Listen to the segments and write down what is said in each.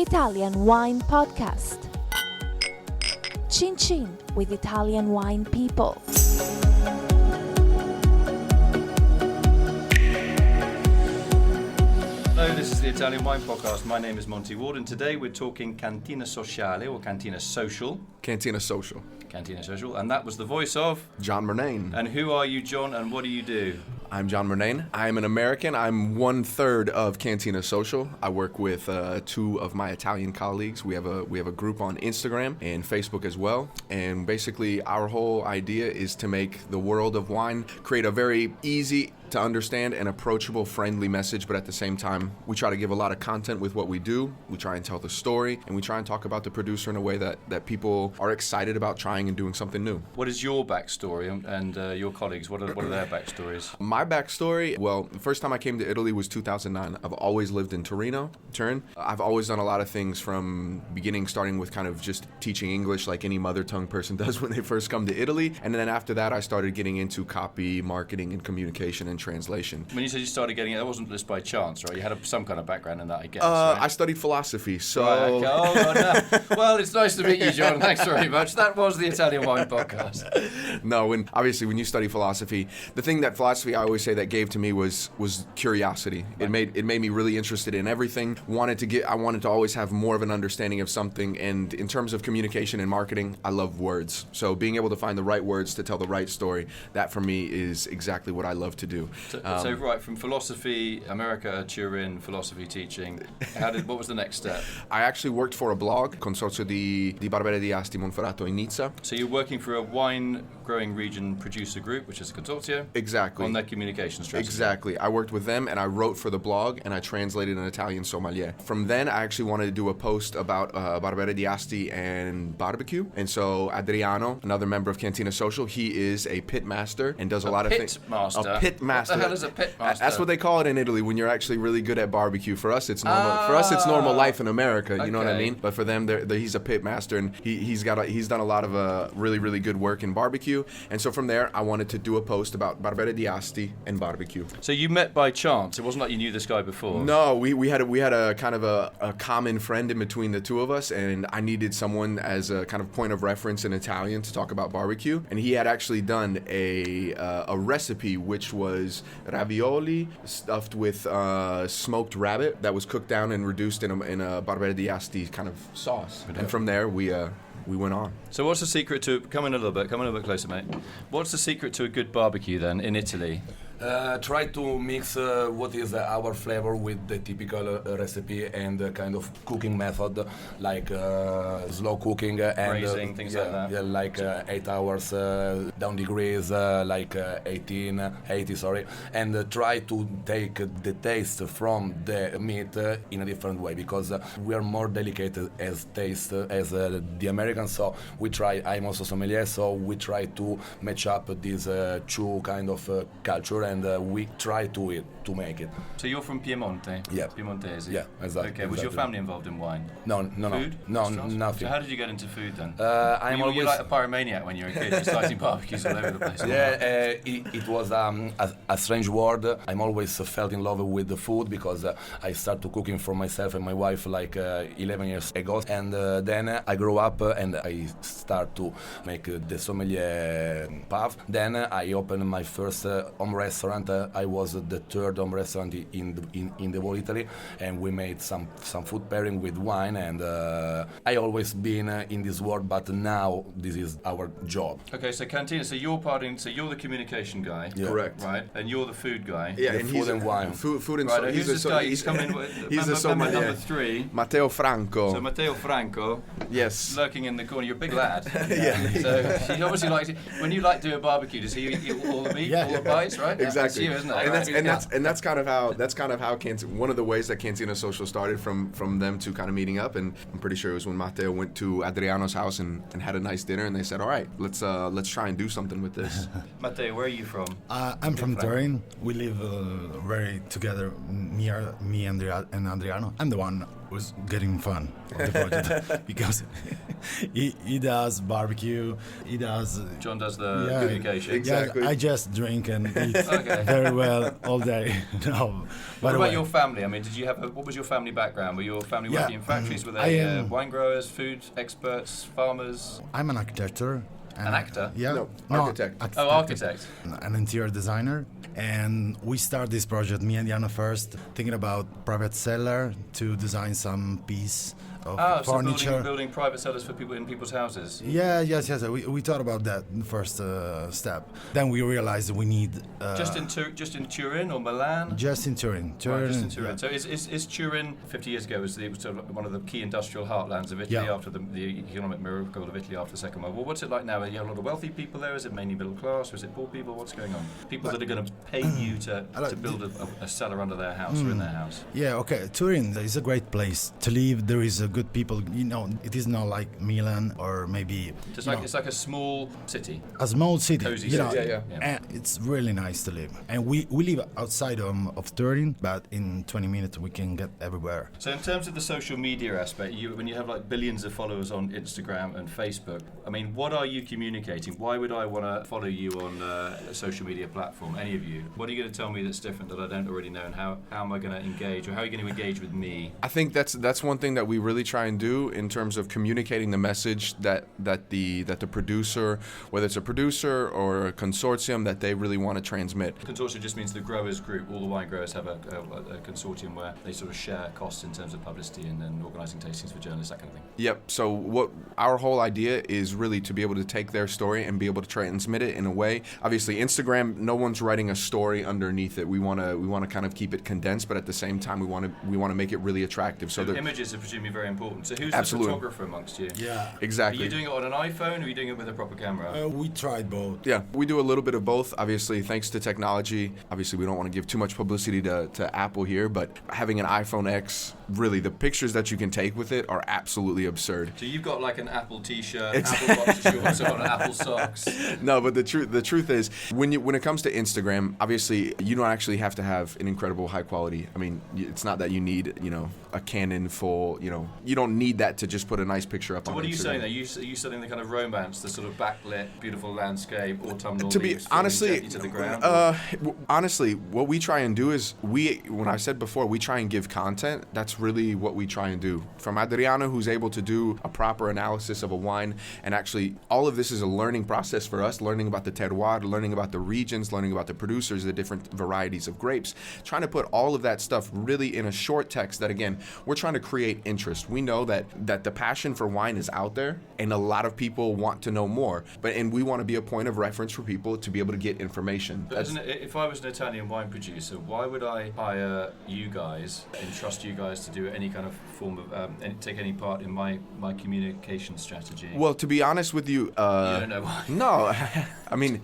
Italian Wine Podcast. Chin Chin with Italian wine people. Hello, this is the Italian Wine Podcast. My name is Monty, Waldin. Today we're talking Cantina Sociale or Cantina Social. Cantina Social. Cantina Social. And that was the voice of... John Murnane. And who are you, John, and what do you do? I'm John Murnane. I'm an American. I'm 1/3 of Cantina Social. I work with two of my Italian colleagues. We have a group on Instagram and Facebook as well. And basically our whole idea is to make the world of wine, create a very easy to understand and approachable, friendly message, but at the same time, we try to give a lot of content with what we do. We try and tell the story, and we try and talk about the producer in a way that people are excited about trying and doing something new. What is your backstory and your colleagues? What are their backstories? My backstory, well, the first time I came to Italy was 2009. I've always lived in Turin. I've always done a lot of things from beginning, starting with kind of just teaching English like any mother tongue person does when they first come to Italy. And then after that, I started getting into copy, marketing, and communication and translation. When you said you started getting it, that wasn't just by chance, right? You had some kind of background in that, I guess, right? I studied philosophy, so... Right, okay. Oh, no. Well, it's nice to meet you, John. Thanks very much. That was the Italian Wine Podcast. No, obviously when you study philosophy, the thing that philosophy I always say that gave to me was curiosity. Right. It made me really interested in everything. I wanted to always have more of an understanding of something, and in terms of communication and marketing, I love words. So being able to find the right words to tell the right story, that for me is exactly what I love to do. So right, from philosophy, America, Turin, philosophy teaching, what was the next step? I actually worked for a blog, Consorzio di Barbera di Asti Monferrato in Nizza. So you're working for a wine growing region producer group, which is a consortio? Exactly. On their communication strategy? Exactly. I worked with them and I wrote for the blog and I translated an Italian sommelier. From then, I actually wanted to do a post about Barbera di Asti and barbecue. And so Adriano, another member of Cantina Social, he is a pit master and does a lot of things. A pit master. What the hell is a pit master? That's what they call it in Italy when you're actually really good at barbecue. For us, it's normal. For us, it's normal life in America. You know what I mean? But for them, he's a pit master, and he's done a lot of really, really good work in barbecue. And so from there, I wanted to do a post about Barbera di Asti and barbecue. So you met by chance. It wasn't like you knew this guy before. No, we had a kind of a common friend in between the two of us, and I needed someone as a kind of point of reference in Italian to talk about barbecue. And he had actually done a recipe which was ravioli stuffed with smoked rabbit that was cooked down and reduced in a Barbera di Asti kind of sauce. And from there, we went on. So what's the secret to... Come in a little bit closer, mate. What's the secret to a good barbecue, then, in Italy? Try to mix what is our flavor with the typical recipe and kind of cooking method, like slow cooking and braising, things like that. Yeah, like 8 hours down degrees, like 80, sorry, and try to take the taste from the meat in a different way, because we are more delicate as taste as the Americans. So we try. I'm also sommelier, so we try to match up these two kind of culture. And we try to make it. So you're from Piemonte? Yeah. Piemontese? Yeah, exactly. Okay, was your family involved in wine? No. Food? No, nothing. So how did you get into food then? Were you like a pyromaniac when you were a kid, just starting barbecues all over the place? Yeah, it was a strange word. I'm always felt in love with the food, because I started cooking for myself and my wife like 11 years ago. And then I grew up and I start to make the sommelier path. Then I opened my first home restaurant. I was the third home restaurant in the whole Italy, and we made some food pairing with wine. And I always been in this world, but now this is our job. Okay, so Cantina. So you're the communication guy. Yeah. Correct. Right, and you're the food guy. Yeah, the and food and wine. Food and right. so Who's this guy? He's coming with member number 3. Matteo Franco. So Matteo Franco. Yes. Lurking in the corner. You're a big lad. Yeah. So he obviously likes it. When you do a barbecue, does he eat all the meat, all the bites, right? Exactly. That's you, isn't it? And that's kind of how one of the ways that Cantina Social started, from them to kind of meeting up. And I'm pretty sure it was when Matteo went to Adriano's house and had a nice dinner, and they said, all right, let's try and do something with this. Matteo, where are you from? I'm from Turin. We live very together, me and Adriano. I'm the one who's getting fun of the project because he does barbecue. He does. John does the Yeah, communication. Exactly. Yeah, I just drink and eat Okay. very well all day. No, What by the about way, your family? I mean, what was your family background? Were your family Yeah, working in factories? Were I they am- wine growers, food experts, farmers? I'm an architect. An actor? Yeah. No, architect. Oh, architect. An interior designer. And we start this project, me and Adriano first, thinking about private seller to design some piece of Oh, so furniture. building private cellars for people in people's houses. Yes. We thought about that in the first step. Then we realized we need Just in Turin or Milan? just in Turin. Right, just in Turin. Yeah. So is Turin 50 years ago was sort of one of the key industrial heartlands of Italy Yeah. after the economic miracle of Italy after the Second World War? What's it like now? Are you have a lot of wealthy people there? Is it mainly middle class or is it poor people? What's going on? People that are going to pay you to build a cellar under their house or in their house. Yeah, okay. Turin is a great place to live. There is good people. It is not like Milan or maybe It's like a small city. a small city. Cozy you know, city. Yeah. And it's really nice to live. And we live outside of Turin, but in 20 minutes we can get everywhere. So in terms of the social media aspect, when you have like billions of followers on Instagram and Facebook, I mean, what are you communicating? Why would I want to follow you on a social media platform, any of you? What are you going to tell me that's different that I don't already know, and how am I going to engage, or how are you going to engage with me? I think that's one thing that we really try and do in terms of communicating the message that the producer, whether it's a producer or a consortium, that they really want to transmit. Consortium just means the growers group. All the wine growers have a consortium where they sort of share costs in terms of publicity and then organising tastings for journalists, that kind of thing. Yep. So what our whole idea is really to be able to take their story and be able to transmit it in a way. Obviously, Instagram, no one's writing a story underneath it. We want to kind of keep it condensed, but at the same time, we want to make it really attractive. So the images are presumably very important. So who's Absolutely. the photographer amongst you? Yeah. Are exactly. you doing it on an iPhone or are you doing it with a proper camera? We tried both. Yeah, we do a little bit of both. Obviously, thanks to technology. Obviously, we don't want to give too much publicity to Apple here, but having an iPhone X, really, the pictures that you can take with it are absolutely absurd. So you've got like an Apple T-shirt, Apple boxer shorts, and Apple socks. No, but the truth is, when it comes to Instagram, obviously, you don't actually have to have an incredible high quality. I mean, it's not that you need, a Canon full, you don't need that to just put a nice picture up on Instagram. What are you saying there? Are you selling the kind of romance, the sort of backlit, beautiful landscape, autumnal To be leaves falling honestly, gently to the ground? honestly, what we try and do is when I said before, we try and give content. That's really what we try and do. From Adriano, who's able to do a proper analysis of a wine, and actually all of this is a learning process for us, learning about the terroir, learning about the regions, learning about the producers, the different varieties of grapes, trying to put all of that stuff really in a short text that, again, we're trying to create interest. We know that the passion for wine is out there, and a lot of people want to know more, and we want to be a point of reference for people to be able to get information. But isn't it, if I was an Italian wine producer, why would I hire you guys and trust you guys to do any kind of form of take any part in my communication strategy? Well, to be honest with you, You don't know why. No, I mean,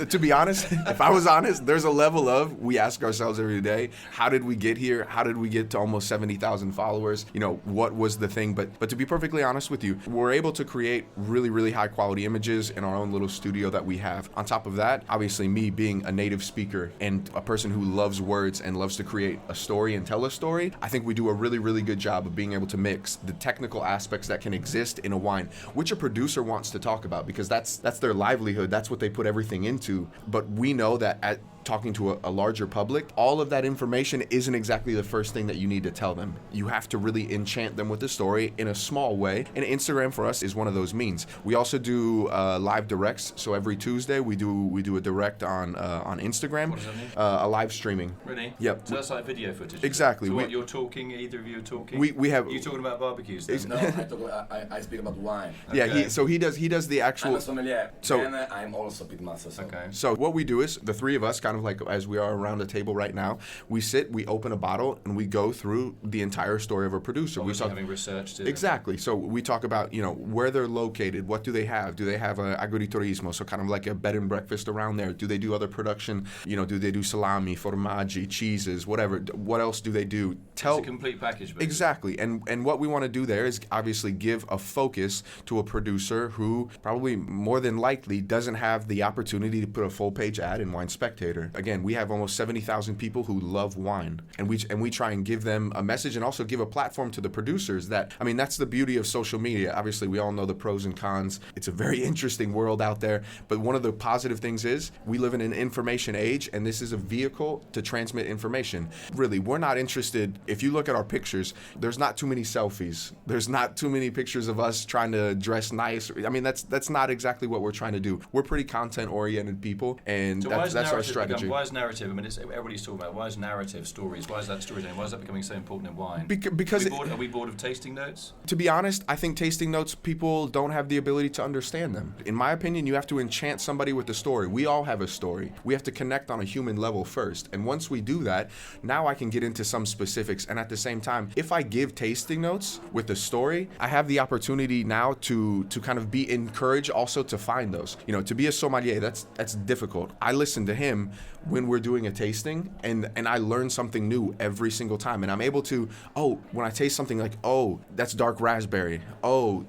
to be honest, if I was honest, there's a level of, we ask ourselves every day, how did we get here? How did we get to almost 70,000 followers? What was the thing? But to be perfectly honest with you, we're able to create really, really high quality images in our own little studio that we have. On top of that, obviously me being a native speaker and a person who loves words and loves to create a story and tell a story, I think we do a really, really good job of being able to mix the technical aspects that can exist in a wine, which a producer wants to talk about, because that's their livelihood. That's what they put everything into. But we know that at talking to a larger public, all of that information isn't exactly the first thing that you need to tell them. You have to really enchant them with the story in a small way, and Instagram for us is one of those means. We also do live directs, so every Tuesday we do a direct on Instagram. What does that mean? A live streaming. Really? Yep. So that's like video footage. Exactly. So We- what you're talking, either of you are talking. We have. You talking about barbecues? Then? No, I speak about wine. Yeah, Okay. he does the I'm actual. a sommelier. So- and I'm also pitmaster. So. Okay. So what we do is, the three of us, kind of like as we are around the table right now, we sit, we open a bottle, and we go through the entire story of a producer. Obviously we talk having researched it. exactly. So we talk about where they're located, what do they have? Do they have a agriturismo, so kind of like a bed and breakfast around there? Do they do other production? Do they do salami, formaggi, cheeses, whatever? What else do they do? It's a complete package. Basically. Exactly, and what we want to do there is obviously give a focus to a producer who probably more than likely doesn't have the opportunity to put a full page ad in Wine Spectator. Twitter. Again, we have almost 70,000 people who love wine, and we try and give them a message and also give a platform to the producers. That's the beauty of social media. Obviously, we all know the pros and cons. It's a very interesting world out there, but one of the positive things is we live in an information age, and this is a vehicle to transmit information. Really, we're not interested. If you look at our pictures, there's not too many selfies. There's not too many pictures of us trying to dress nice. That's not exactly what we're trying to do. We're pretty content-oriented people, and So that's our strategy. Why is narrative? Everybody's talking about why is narrative stories? Why is that storytelling? Why is that becoming so important in wine? Because are we bored of tasting notes? To be honest, I think tasting notes, people don't have the ability to understand them. In my opinion, you have to enchant somebody with the story. We all have a story. We have to connect on a human level first. And once we do that, now I can get into some specifics. And at the same time, if I give tasting notes with the story, I have the opportunity now to kind of be encouraged also to find those. To be a sommelier, that's difficult. I listen to him when we're doing a tasting, and I learn something new every single time. And I'm able to, when I taste something like, that's dark raspberry.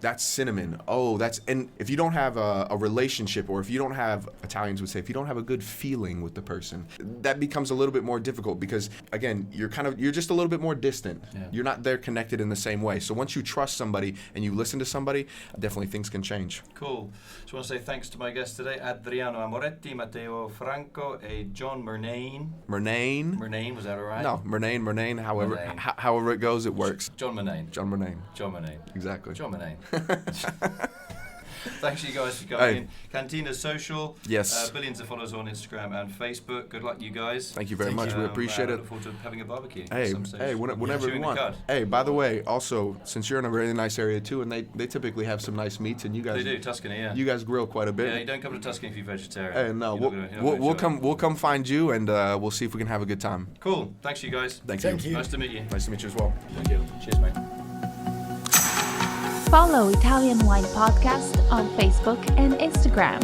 That's cinnamon. And if you don't have a relationship, or if you don't have, Italians would say, if you don't have a good feeling with the person, that becomes a little bit more difficult because, again, you're just a little bit more distant. Yeah. You're not there connected in the same way. So once you trust somebody and you listen to somebody, definitely things can change. Cool. So I want to say thanks to my guests today, Adriano Amoretti, Matteo Franco, and John Murnane. Murnane, was that all right? No, Murnane, however Murnane. However it goes, it works. John Murnane. John Murnane. Exactly. John Murnane. Thanks you guys for coming in. Cantina Social. Yes. Billions of followers on Instagram and Facebook. Good luck, you guys. Thank you very much. We appreciate it. I look forward to having a barbecue. Whenever you want. Hey, by the way, also, since you're in a really nice area too, and they typically have some nice meats, and you guys. They do, Tuscany, yeah. You guys grill quite a bit. Yeah, you don't come to Tuscany if you're vegetarian. Hey, no, we'll come find you, and we'll see if we can have a good time. Cool. Thanks, you guys. Thank you. Nice to meet you. Nice to meet you as well. Thank you. Cheers, mate. Follow Italian Wine Podcast on Facebook and Instagram.